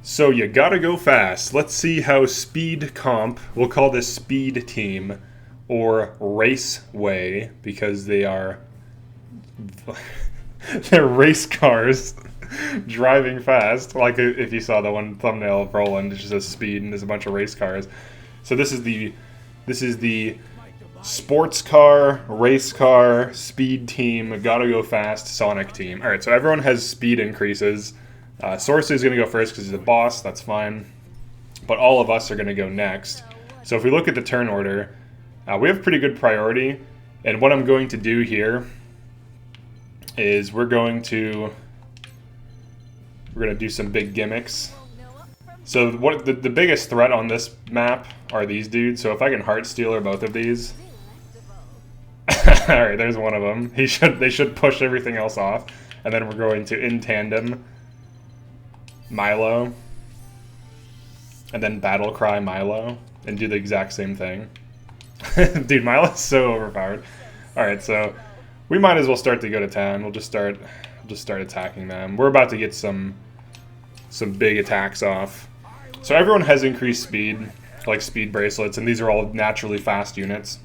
So you gotta go fast. Let's see how speed comp, we'll call this speed team, or raceway, because they are they're race cars driving fast. Like if you saw the one thumbnail of Roland, it just says speed and there's a bunch of race cars. So this is the sports car, race car, speed team, gotta go fast, Sonic team. All right, so everyone has speed increases. Sorcery is going to go first because he's the boss, that's fine. But all of us are going to go next. So if we look at the turn order, we have pretty good priority. And what I'm going to do here is we're going to do some big gimmicks. So what the biggest threat on this map are these dudes. So if I can Heart Stealer both of these. Alright, there's one of them. They should push everything else off. And then we're going to, in tandem, Milo, and then Battle Cry Milo, and do the exact same thing. Dude, Milo's so overpowered. Alright, so we might as well start to go to town. We'll just start attacking them. We're about to get some big attacks off. So everyone has increased speed, like speed bracelets, and these are all naturally fast units.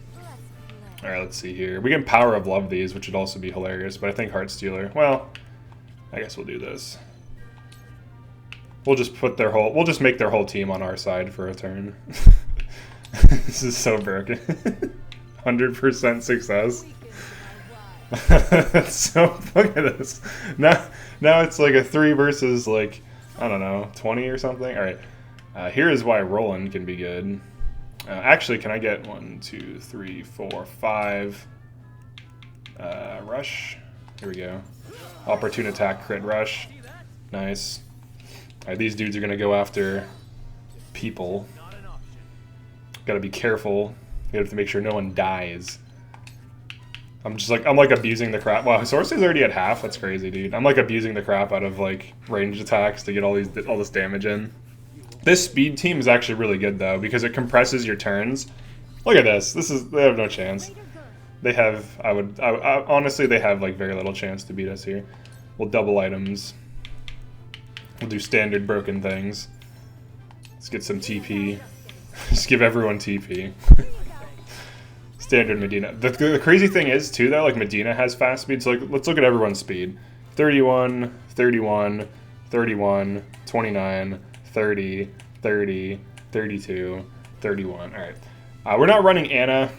Alright, let's see here. We can Power of Love these, which would also be hilarious, but I think Heart Stealer, well, I guess we'll do this. We'll just make their whole team on our side for a turn. This is so broken. 100% success. That's so, look at this. Now it's like a 3 versus like, I don't know, 20 or something. Alright, here is why Roland can be good. Actually, can I get 1, 2, 3, 4, 5 rush? Here we go. Opportune attack, crit rush. Nice. Alright, these dudes are gonna go after people. Gotta be careful. You have to make sure no one dies. I'm like abusing the crap. Wow, Sorcery's already at half. That's crazy, dude. I'm like abusing the crap out of like ranged attacks to get all this damage in. This speed team is actually really good though because it compresses your turns. Look at this. They have no chance. They have. I honestly, they have like very little chance to beat us here. We'll double items. We'll do standard broken things. Let's get some TP. Just give everyone TP. Standard Medina. The crazy thing is, too, though, like, Medina has fast speed. So, like, let's look at everyone's speed. 31, 31, 31, 29, 30, 30, 32, 31. All right. We're not running Anna,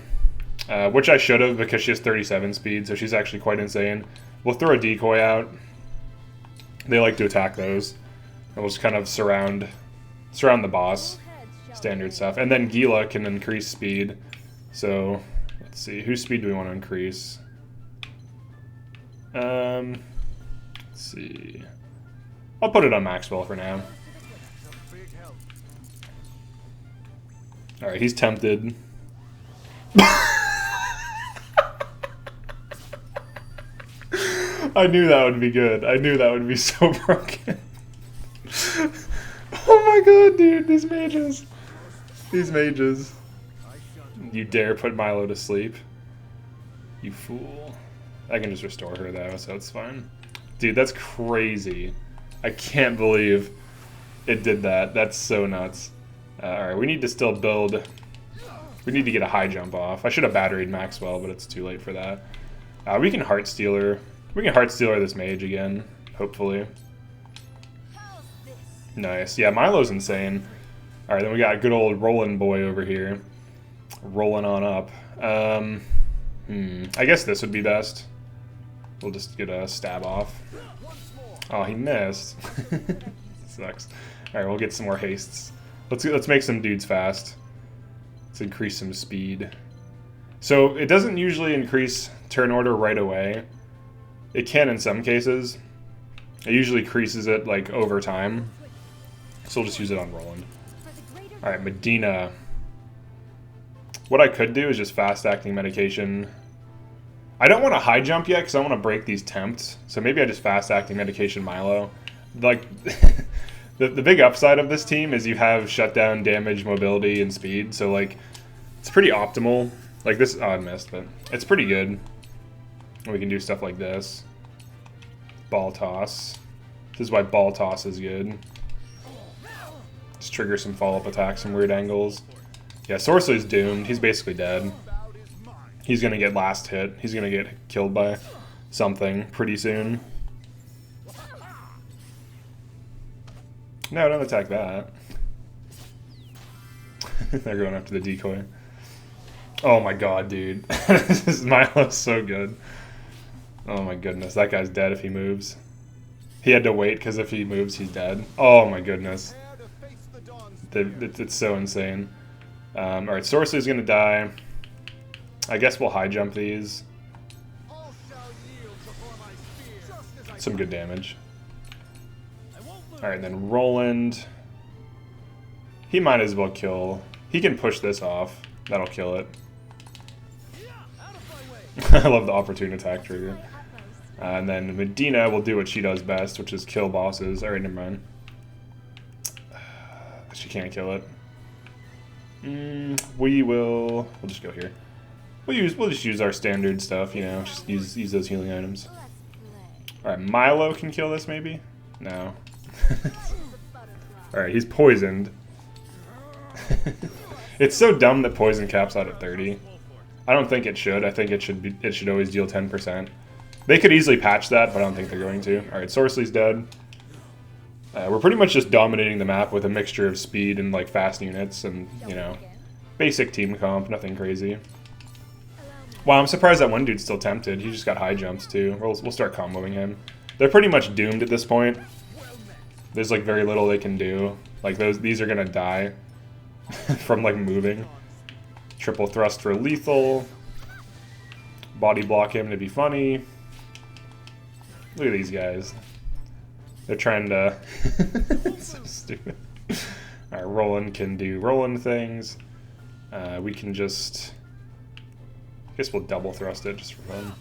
which I should have because she has 37 speed, so she's actually quite insane. We'll throw a decoy out. They like to attack those. And we'll just kind of surround the boss. Standard stuff. And then Gila can increase speed. So, let's see. Whose speed do we want to increase? Let's see. I'll put it on Maxwell for now. Alright, he's tempted. I knew that would be good. I knew that would be so broken. Oh my god, dude, these mages. These mages. You dare put Milo to sleep. You fool. I can just restore her though, so it's fine. Dude, that's crazy. I can't believe it did that. That's so nuts. Alright, we need to still build. We need to get a high jump off. I should have batteried Maxwell, but it's too late for that. We can Heart Stealer. We can Heart Stealer this mage again, hopefully. Nice. Yeah, Milo's insane. Alright, then we got good old Roland boy over here. Rolling on up. I guess this would be best. We'll just get a stab off. Oh, he missed. Sucks. Alright, we'll get some more hastes. Let's make some dudes fast. Let's increase some speed. So, it doesn't usually increase turn order right away. It can in some cases. It usually increases it, like, over time. So we'll just use it on Roland. Alright, Medina. What I could do is just fast-acting medication. I don't want to high jump yet because I want to break these tempts. So maybe I just fast-acting medication Milo. Like, the big upside of this team is you have shutdown, damage, mobility, and speed. So, like, it's pretty optimal. Like this, oh, I missed, but it's pretty good. We can do stuff like this. Ball toss. This is why ball toss is good. Just trigger some follow-up attacks, some weird angles. Yeah, Sorceless's doomed. He's basically dead. He's gonna get last hit. He's gonna get killed by something pretty soon. No, don't attack that. They're going after the decoy. Oh my god, dude. This Milo's so good. Oh my goodness, that guy's dead if he moves. He had to wait because if he moves, he's dead. Oh my goodness. It's so insane. Alright, Sorceless's gonna die. I guess we'll high jump these. Some good damage. Alright, then Roland. He might as well kill. He can push this off. That'll kill it. I love the opportune attack trigger. And then Medina will do what she does best, which is kill bosses. Alright, never mind. She can't kill it. We'll just go here. We'll just use our standard stuff, you know, just use those healing items. Alright, Milo can kill this maybe? No. Alright, he's poisoned. It's so dumb that poison caps out at 30. I don't think it should. I think it should always deal 10%. They could easily patch that, but I don't think they're going to. Alright, Sorceless's dead. We're pretty much just dominating the map with a mixture of speed and like fast units and, you know, basic team comp, nothing crazy. Wow, I'm surprised that one dude's still tempted. He just got high jumps too. We'll start comboing him. They're pretty much doomed at this point. There's like very little they can do. Like these are gonna die from like moving. Triple thrust for lethal. Body block him to be funny. Look at these guys. They're trying to... It's so stupid. Alright, Roland can do Roland things. We can just... I guess we'll double thrust it just for fun.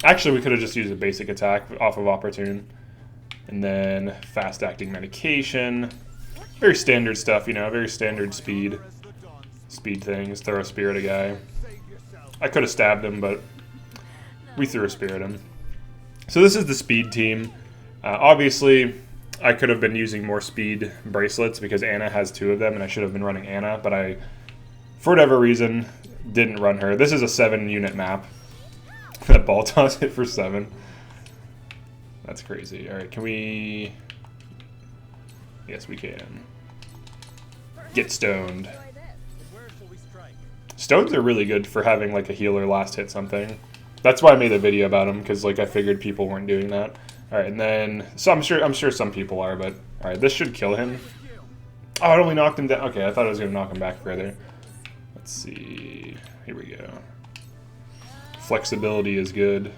Actually, we could have just used a basic attack off of Opportune. And then fast-acting medication. Very standard stuff, you know, very standard speed things. Throw a spear at a guy. I could have stabbed him, but we threw a spear at him. So this is the speed team. Obviously, I could have been using more speed bracelets because Anna has 2 of them, and I should have been running Anna, but I, for whatever reason, didn't run her. This is a 7-unit map. That ball toss hit for 7. That's crazy. Alright, can we... Yes, we can. Get stoned. Stones are really good for having like a healer last hit something. That's why I made a video about them, because like I figured people weren't doing that. Alright, and then... So I'm sure some people are, but... Alright, this should kill him. Oh, it only knocked him down. Okay, I thought I was going to knock him back further. Let's see... Here we go. Flexibility is good.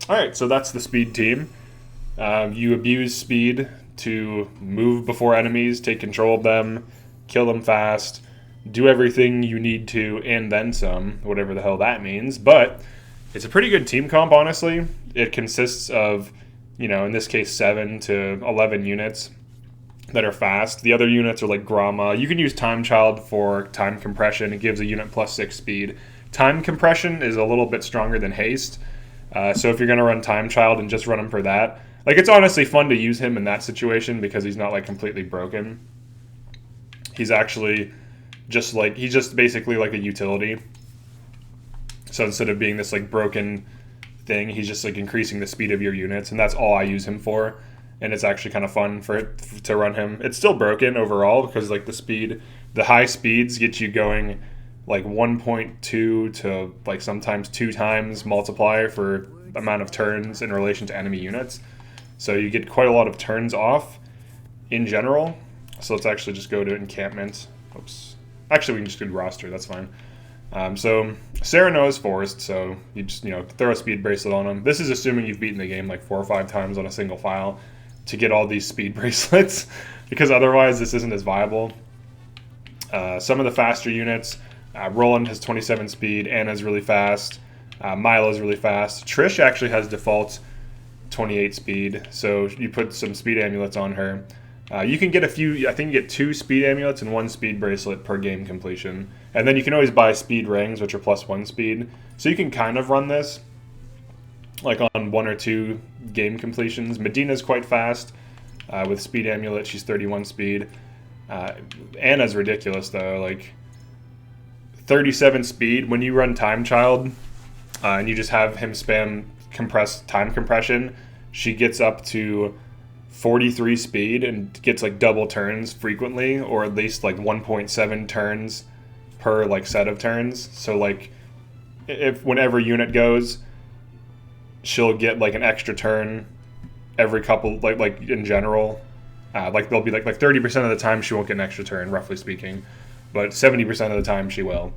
Alright, so that's the speed team. You abuse speed to move before enemies, take control of them, kill them fast, do everything you need to, and then some, whatever the hell that means. But it's a pretty good team comp, honestly. It consists of, you know, in this case, 7 to 11 units that are fast. The other units are like Gromma. You can use Time Child for time compression. It gives a unit +6 speed. Time compression is a little bit stronger than haste. So if you're going to run Time Child and just run him for that, like, it's honestly fun to use him in that situation because he's not like completely broken. He's actually just like, he's just basically like a utility. So instead of being this like broken thing, he's just like increasing the speed of your units, and that's all I use him for. And it's actually kind of fun for it to run him. It's still broken overall because like the high speeds get you going like 1.2 to like sometimes 2 times multiplier for amount of turns in relation to enemy units. So you get quite a lot of turns off in general. So let's actually just go to encampment. Oops. Actually, we can just do roster. That's fine. So Sereno is forced, so you just, you know, throw a speed bracelet on him. This is assuming you've beaten the game like 4 or 5 times on a single file to get all these speed bracelets, because otherwise this isn't as viable. Some of the faster units, Roland has 27 speed, Anna's really fast, Milo's really fast. Trish actually has default 28 speed, so you put some speed amulets on her. You can get a few, I think you get 2 speed amulets and 1 speed bracelet per game completion. And then you can always buy speed rings, which are +1 speed. So you can kind of run this like on 1 or 2 game completions. Medina's quite fast. With Speed Amulet, she's 31 speed. Anna's ridiculous, though. Like, 37 speed. When you run Time Child and you just have him spam time compression, she gets up to 43 speed and gets like double turns frequently, or at least like 1.7 turns per like set of turns. So like if whenever unit goes, she'll get like an extra turn every couple, like in general. Like there'll be like 30% of the time she won't get an extra turn, roughly speaking, but 70% of the time she will.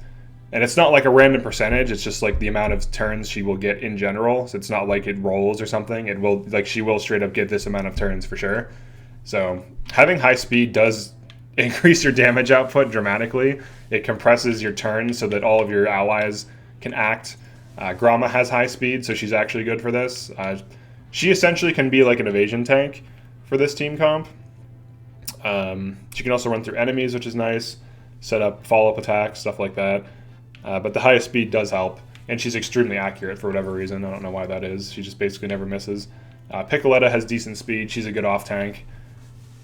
And it's not like a random percentage, it's just like the amount of turns she will get in general. So it's not like it rolls or something. It will, like, she will straight up get this amount of turns for sure. So having high speed does increase your damage output dramatically. It compresses your turns so that all of your allies can act. Gromma has high speed, so she's actually good for this. She essentially can be like an evasion tank for this team comp. She can also run through enemies, which is nice. Set up follow-up attacks, stuff like that. But the highest speed does help, and she's extremely accurate for whatever reason. I don't know why that is. She just basically never misses. Piccoletta has decent speed. She's a good off-tank,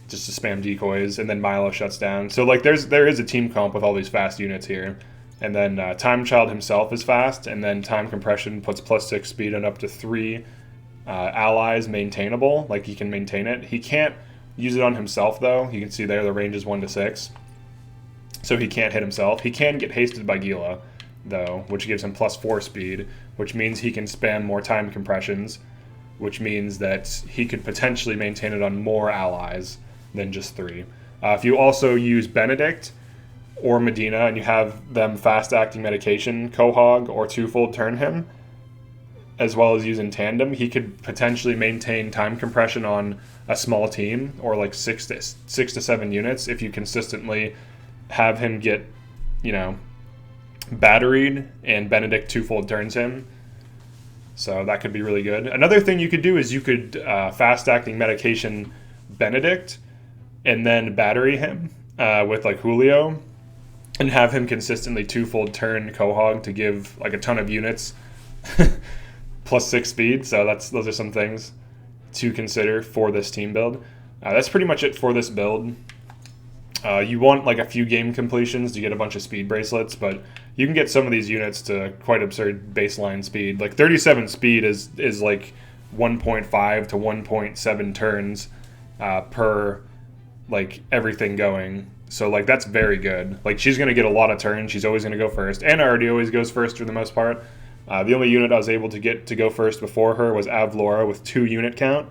just to spam decoys, and then Milo shuts down. So like there is a team comp with all these fast units here. And then Time Child himself is fast, and then Time Compression puts +6 speed on up to 3 allies maintainable. Like, he can maintain it. He can't use it on himself, though. You can see there the range is 1 to 6. So he can't hit himself. He can get hasted by Gila, though, which gives him +4 speed, which means he can spam more time compressions, which means that he could potentially maintain it on more allies than just 3. If you also use Benedict or Medina and you have them fast-acting medication, Quahog, or twofold turn him, as well as using Tandem, he could potentially maintain time compression on a small team, or like 6 to 7 units, if you consistently have him get, batteried and Benedict twofold turns him. So that could be really good. Another thing you could do is you could fast-acting medication Benedict and then battery him with like Julio and have him consistently twofold turn Quahog to give like a ton of units +6 speed. So those are some things to consider for this team build. That's pretty much it for this build. You want like a few game completions to get a bunch of speed bracelets, but you can get some of these units to quite absurd baseline speed. Like 37 speed is like 1.5 to 1.7 turns per like everything going. So like that's very good. Like, she's going to get a lot of turns. She's always going to go first. Anna already always goes first for the most part. The only unit I was able to get to go first before her was Avlora with 2 unit count.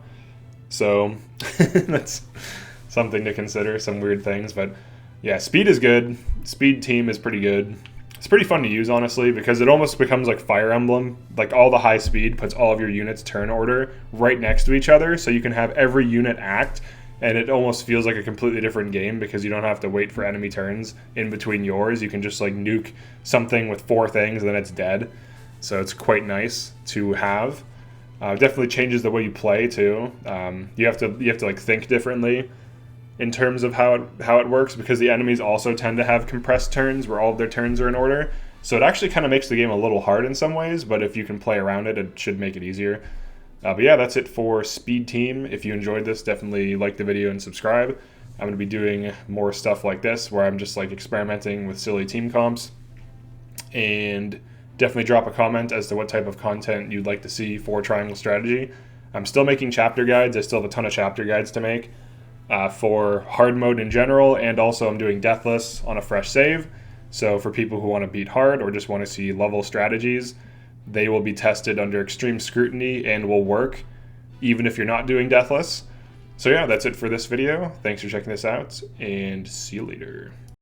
So that's something to consider, some weird things. But yeah, speed is good. Speed team is pretty good. It's pretty fun to use, honestly, because it almost becomes like Fire Emblem. Like, all the high speed puts all of your units' turn order right next to each other, so you can have every unit act, and it almost feels like a completely different game because you don't have to wait for enemy turns in between yours. You can just like nuke something with 4 things and then it's dead. So it's quite nice to have. Definitely changes the way you play too. You have to like think differently in terms of how it works, because the enemies also tend to have compressed turns where all of their turns are in order. So it actually kind of makes the game a little hard in some ways, but if you can play around it, it should make it easier. But yeah, that's it for Speed Team. If you enjoyed this, definitely like the video and subscribe. I'm going to be doing more stuff like this where I'm just like experimenting with silly team comps. And definitely drop a comment as to what type of content you'd like to see for Triangle Strategy. I'm still making chapter guides. I still have a ton of chapter guides to make for hard mode in general, and also I'm doing Deathless on a fresh save. So for people who want to beat hard or just want to see level strategies, they will be tested under extreme scrutiny and will work even if you're not doing Deathless. So yeah, that's it for this video. Thanks for checking this out, and see you later.